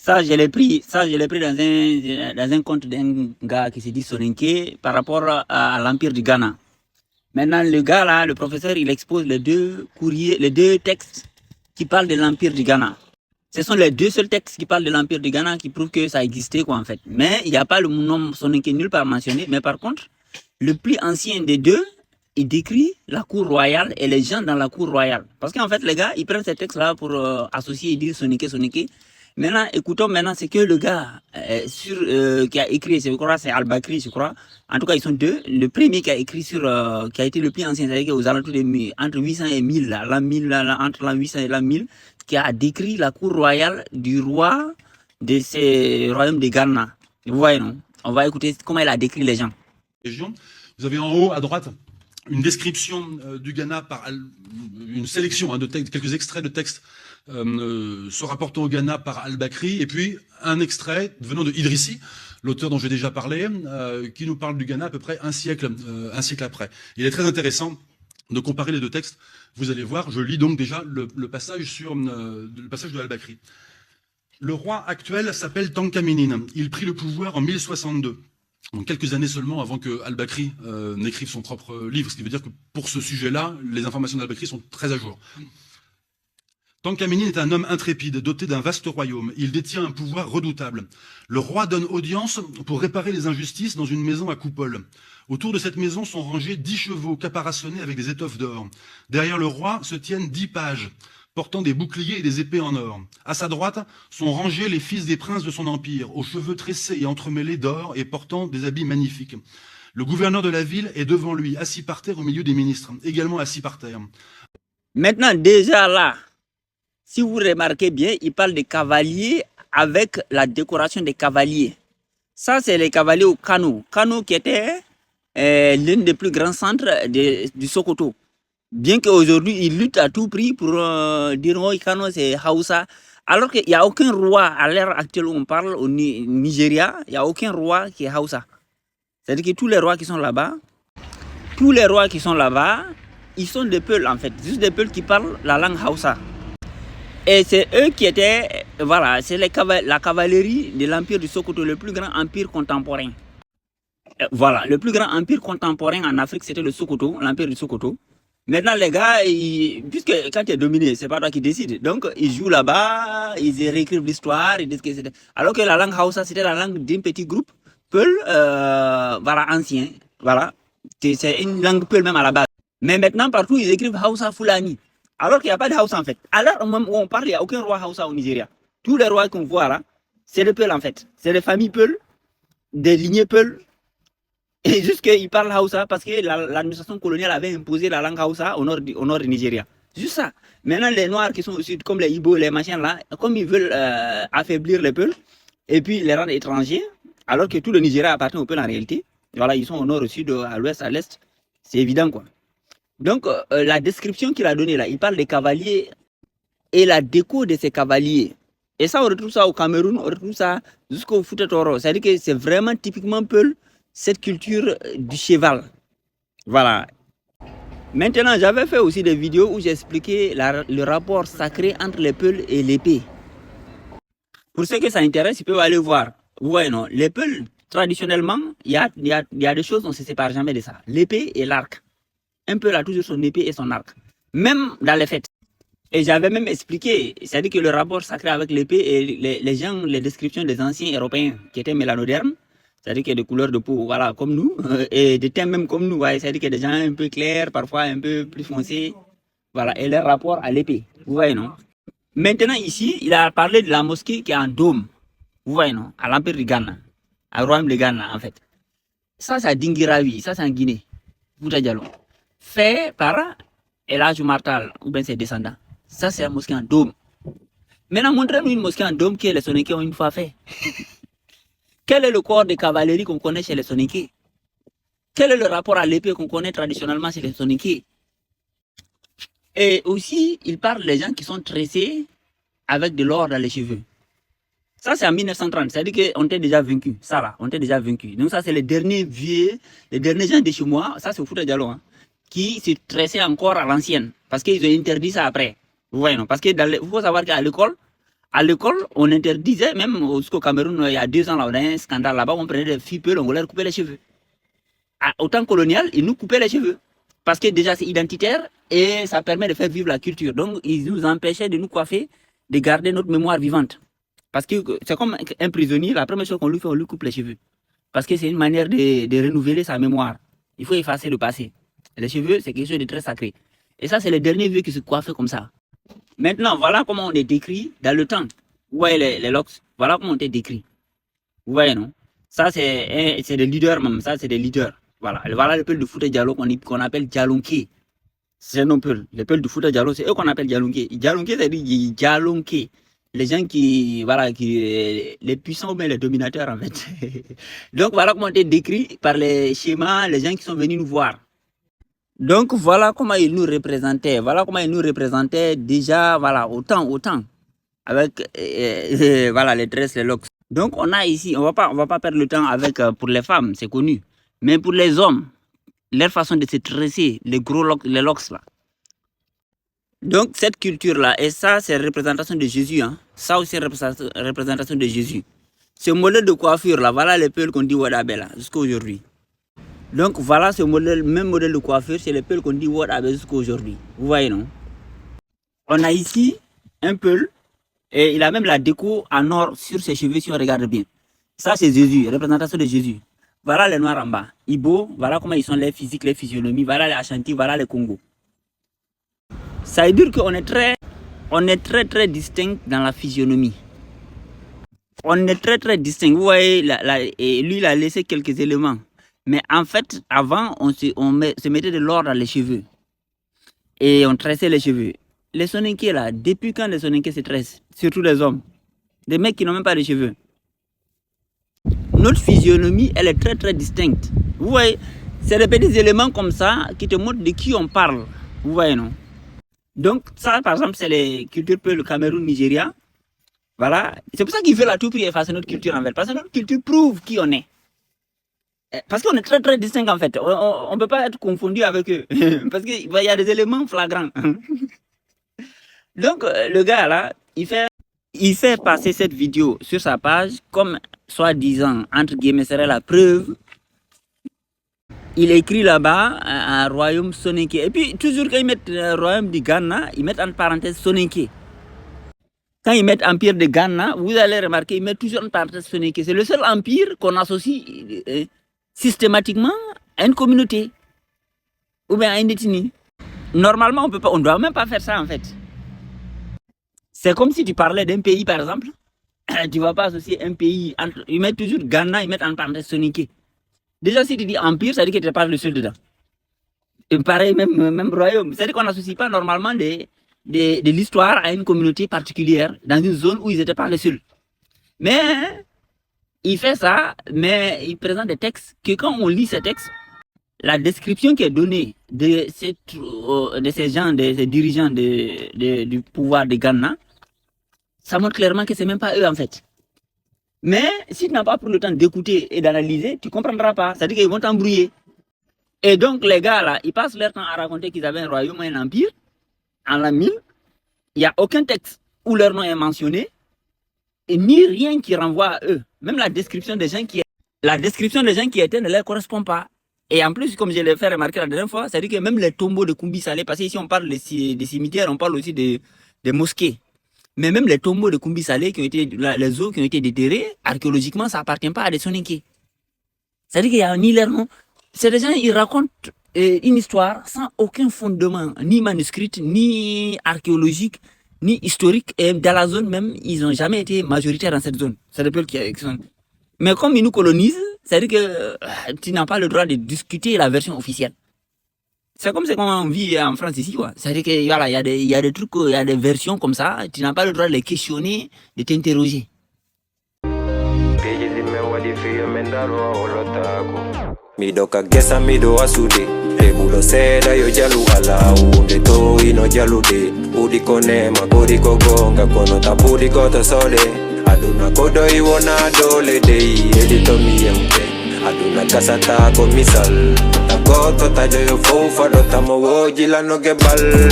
Ça, je l'ai pris dans un compte d'un gars qui se dit Soninké par rapport à l'Empire du Ghana. Maintenant, le gars là, le professeur, il expose les deux courriers, les deux textes qui parlent de l'Empire du Ghana. Ce sont les deux seuls textes qui parlent de l'Empire du Ghana qui prouvent que ça existait, quoi, en fait. Mais il n'y a pas le nom Soninké nulle part mentionné. Mais par contre, le plus ancien des deux, il décrit la cour royale et les gens dans la cour royale. Parce qu'en fait, les gars, ils prennent ces textes-là pour associer et dire Soninké, Soninké. Maintenant, écoutons maintenant ce que le gars qui a écrit, je crois, c'est Al-Bakri, je crois. En tout cas, ils sont deux. Le premier qui a écrit qui a été le plus ancien, c'est-à-dire aux alentours de entre 800 et 1000, entre l'an 800 et l'an 1000, qui a décrit la cour royale du roi de ces royaumes de Ghana. Vous voyez, non? On va écouter comment il a décrit les gens. Vous avez en haut à droite une description du Ghana par une sélection de textes, quelques extraits de textes se rapportant au Ghana par Al-Bakri, et puis un extrait venant de Idrissi, l'auteur dont j'ai déjà parlé, qui nous parle du Ghana à peu près un siècle après. Il est très intéressant de comparer les deux textes. Vous allez voir, je lis donc déjà le passage de Al-Bakri. Le roi actuel s'appelle Tankhaminin. Il prit le pouvoir en 1062. Donc quelques années seulement avant que Al-Bakri n'écrive son propre livre, ce qui veut dire que pour ce sujet-là, les informations d'Al-Bakri sont très à jour. Tankhaminin est un homme intrépide, doté d'un vaste royaume. Il détient un pouvoir redoutable. Le roi donne audience pour réparer les injustices dans une maison à coupole. Autour de cette maison sont rangés 10 chevaux caparaçonnés avec des étoffes d'or. Derrière le roi se tiennent 10 pages, portant des boucliers et des épées en or. À sa droite sont rangés les fils des princes de son empire, aux cheveux tressés et entremêlés d'or et portant des habits magnifiques. Le gouverneur de la ville est devant lui, assis par terre au milieu des ministres, également assis par terre. Maintenant, déjà là, si vous remarquez bien, il parle des cavaliers avec la décoration des cavaliers. Ça, c'est les cavaliers au Kano. Kano qui était l'un des plus grands centres du Sokoto. Bien qu'aujourd'hui, ils luttent à tout prix pour dire que Kano, c'est Hausa. Alors qu'il n'y a aucun roi, à l'heure actuelle où on parle au Nigeria, il n'y a aucun roi qui est Hausa. C'est-à-dire que tous les rois qui sont là-bas, ils sont des Peuls en fait. Juste des Peuls qui parlent la langue Hausa. Et c'est eux qui étaient, voilà, c'est la cavalerie de l'empire du Sokoto, le plus grand empire contemporain. Voilà, le plus grand empire contemporain en Afrique, c'était le Sokoto, l'empire du Sokoto. Maintenant, les gars, puisque quand tu es dominé, c'est pas toi qui décides. Donc, ils jouent là-bas, ils réécrivent l'histoire, ils disent que c'était. Alors que la langue Hausa, c'était la langue d'un petit groupe, Peul, voilà, ancien. Voilà. C'est une langue Peul même à la base. Mais maintenant, partout, ils écrivent Hausa Fulani. Alors qu'il n'y a pas de Hausa en fait. Alors, même où on parle, il n'y a aucun roi Hausa au Nigeria. Tous les rois qu'on voit là, c'est des Peul en fait. C'est des familles Peul, des lignées Peul. Et juste qu'ils parlent Hausa parce que l'administration coloniale avait imposé la langue Hausa au nord du Nigeria. Juste ça. Maintenant, les Noirs qui sont au sud, comme les Ibo, les machins là, comme ils veulent affaiblir les Peuls et puis les rendre étrangers, alors que tout le Nigeria appartient aux Peuls en réalité. Voilà, ils sont au nord, au sud, à l'ouest, à l'est. C'est évident quoi. Donc, la description qu'il a donnée là, il parle des cavaliers et la déco de ces cavaliers. Et ça, on retrouve ça au Cameroun, on retrouve ça jusqu'au Fouta Toro. C'est-à-dire que c'est vraiment typiquement Peul, cette culture du cheval. Voilà. Maintenant, j'avais fait aussi des vidéos où j'expliquais le rapport sacré entre les Peuls et l'épée. Pour ceux que ça intéresse, ils peuvent aller voir. Vous voyez, non? Les Peuls, traditionnellement, il y a des choses, on ne se sépare jamais de ça. L'épée et l'arc. Un Peul a toujours son épée et son arc. Même dans les fêtes. Et j'avais même expliqué, c'est-à-dire que le rapport sacré avec l'épée et les descriptions des anciens Européens qui étaient mélanodermes, c'est-à-dire qu'il y a des couleurs de peau, voilà, comme nous, et des teints même comme nous, ouais, c'est-à-dire qu'il y a des gens un peu clairs, parfois un peu plus foncés, voilà, et leur rapport à l'épée, vous voyez, non? Maintenant, ici, il a parlé de la mosquée qui est en dôme, vous voyez, non? À l'Empire du Ghana, à Royaume de Ghana, en fait. Ça, c'est à Dingirawi, ça, c'est en Guinée, Fouta Djallon. Fait par Elhadj Oumar Tall, ou bien ses descendants. Ça, c'est la mosquée en dôme. Maintenant, montrez-nous une mosquée en dôme que les Soninké ont une fois fait. Quel est le corps de cavalerie qu'on connaît chez les Soninké? Quel est le rapport à l'épée qu'on connaît traditionnellement chez les Soninké? Et aussi, il parle des gens qui sont tressés avec de l'or dans les cheveux. Ça, c'est en 1930. C'est-à-dire qu'on était déjà vaincu. Ça, là, on était déjà vaincu. Donc, ça, c'est les derniers vieux, les derniers gens de chez moi. Ça, c'est au Fouta Djallon, hein, qui se tressaient encore à l'ancienne. Parce qu'ils ont interdit ça après. Vous voyez, non? Parce que il faut savoir qu'à l'école, À l'école, on interdisait, même jusqu'au Cameroun, il y a 2 ans, là, on a un scandale là-bas, on prenait des filles peules, on voulait leur couper les cheveux. Au temps colonial, ils nous coupaient les cheveux. Parce que déjà, c'est identitaire et ça permet de faire vivre la culture. Donc, ils nous empêchaient de nous coiffer, de garder notre mémoire vivante. Parce que c'est comme un prisonnier, la première chose qu'on lui fait, on lui coupe les cheveux. Parce que c'est une manière de renouveler sa mémoire. Il faut effacer le passé. Les cheveux, c'est quelque chose de très sacré. Et ça, c'est les derniers vieux qui se coiffent comme ça. Maintenant, voilà comment on est décrit dans le temps. Vous voyez les locks, voilà comment on est décrit. Vous voyez, non? Ça, c'est des leaders même. Ça, c'est des leaders. Voilà le peuple de Fouta Djalo qu'on appelle Djalonké. C'est un nom peul. Le peuple de Fouta Djalo, c'est eux qu'on appelle Djalonké. Djalonké, c'est-à-dire Djalonké. Les gens qui, voilà, les puissants ou bien les dominateurs, en fait. Donc, voilà comment on est décrit par les schémas, les gens qui sont venus nous voir. Donc, voilà comment ils nous représentaient. Voilà comment ils nous représentaient déjà, voilà, autant. Avec, voilà, les tresses, les locks. Donc, on a ici, on va pas perdre le temps avec, pour les femmes, c'est connu. Mais pour les hommes, leur façon de se tresser, les gros locks, les locks là. Donc, cette culture-là, et ça, c'est représentation de Jésus. Hein. Ça aussi, c'est représentation de Jésus. Ce modèle de coiffure-là, voilà les peuls qu'on dit Wadabela jusqu'à aujourd'hui. Donc, voilà ce modèle, même modèle de coiffure, c'est les peuls qu'on dit Wadabela jusqu'à aujourd'hui. Vous voyez, non? On a ici un peul, et il a même la déco en or sur ses cheveux, si on regarde bien. Ça, c'est Jésus, représentation de Jésus. Voilà les Noirs en bas. Ibo, voilà comment ils sont les physiques, les physionomies. Voilà les Ashanti, voilà les Congo. Ça veut dire qu'on est très distinct dans la physionomie. On est très distinct. Vous voyez, et lui, il a laissé quelques éléments. Mais en fait, avant, on se mettait de l'or dans les cheveux. Et on tressait les cheveux. Les Soninké, là, depuis quand les Soninké se tressent? Surtout les hommes. Des mecs qui n'ont même pas de cheveux. Notre physionomie, elle est très distincte. Vous voyez, c'est des petits éléments comme ça qui te montrent de qui on parle. Vous voyez, non? Donc, ça, par exemple, c'est les cultures peu le Cameroun, Nigeria. Voilà. C'est pour ça qu'il veut à tout prix effacer notre culture en fait. Parce que notre culture prouve qui on est. Parce qu'on est très distinct en fait. On ne peut pas être confondu avec eux. Parce qu'il y a des éléments flagrants. Donc, le gars là, il fait passer cette vidéo sur sa page comme soi-disant, entre guillemets, serait la preuve. Il écrit là-bas un royaume Soninké. Et puis, toujours quand ils mettent le royaume du Ghana, ils mettent en parenthèse Soninké. Quand ils mettent empire de Ghana, vous allez remarquer, ils mettent toujours en parenthèse Soninké. C'est le seul empire qu'on associe systématiquement à une communauté ou bien à une ethnie. Normalement, on ne doit même pas faire ça en fait. C'est comme si tu parlais d'un pays par exemple. Tu ne vas pas associer un pays. Ils mettent toujours Ghana, ils mettent en parenthèse Soninké. Déjà, si tu dis empire, ça veut dire que tu n'es pas le seul dedans. Et pareil, même royaume. C'est-à-dire qu'on n'associe pas normalement de l'histoire à une communauté particulière, dans une zone où ils n'étaient pas les seuls. Mais il fait ça, mais il présente des textes que quand on lit ces textes, la description qui est donnée de ces gens, de ces dirigeants du pouvoir de Ghana, ça montre clairement que ce n'est même pas eux en fait. Mais si tu n'as pas pris le temps d'écouter et d'analyser, tu ne comprendras pas. C'est-à-dire qu'ils vont t'embrouiller. Et donc les gars là, ils passent leur temps à raconter qu'ils avaient un royaume et un empire. En la mine, il n'y a aucun texte où leur nom est mentionné. Et ni rien qui renvoie à eux. Même la description des gens qui étaient ne leur correspond pas. Et en plus, comme je l'ai fait remarquer la dernière fois, c'est-à-dire que même les tombeaux de Koumbi Salé, parce qu'ici on parle des cimetières, on parle aussi des mosquées. Mais même les tombeaux de Koumbi Salé, les os qui ont été déterrés, archéologiquement, ça n'appartient pas à des Soninké. C'est-à-dire qu'il n'y a ni leur nom. C'est des gens, ils racontent une histoire sans aucun fondement, ni manuscrit, ni archéologique, ni historique. Et dans la zone même, ils n'ont jamais été majoritaires dans cette zone. C'est des peuples qui sont... Mais comme ils nous colonisent, c'est-à-dire que tu n'as pas le droit de discuter la version officielle. C'est comme on vit en France ici, quoi. C'est-à-dire qu'il voilà, y a des trucs, il y a des versions comme ça, tu n'as pas le droit de les questionner, de t'interroger. Midoka gesa mido asude Ebulo seda yo jalu ala Unde to ino jalude Udikone makuri kogonga Kono tapudi koto sole Aduna kodo iwona dole dei Edito miyempe Aduna kasata komisal Tagoto tajo yo fofa Dota mo wojila no gebal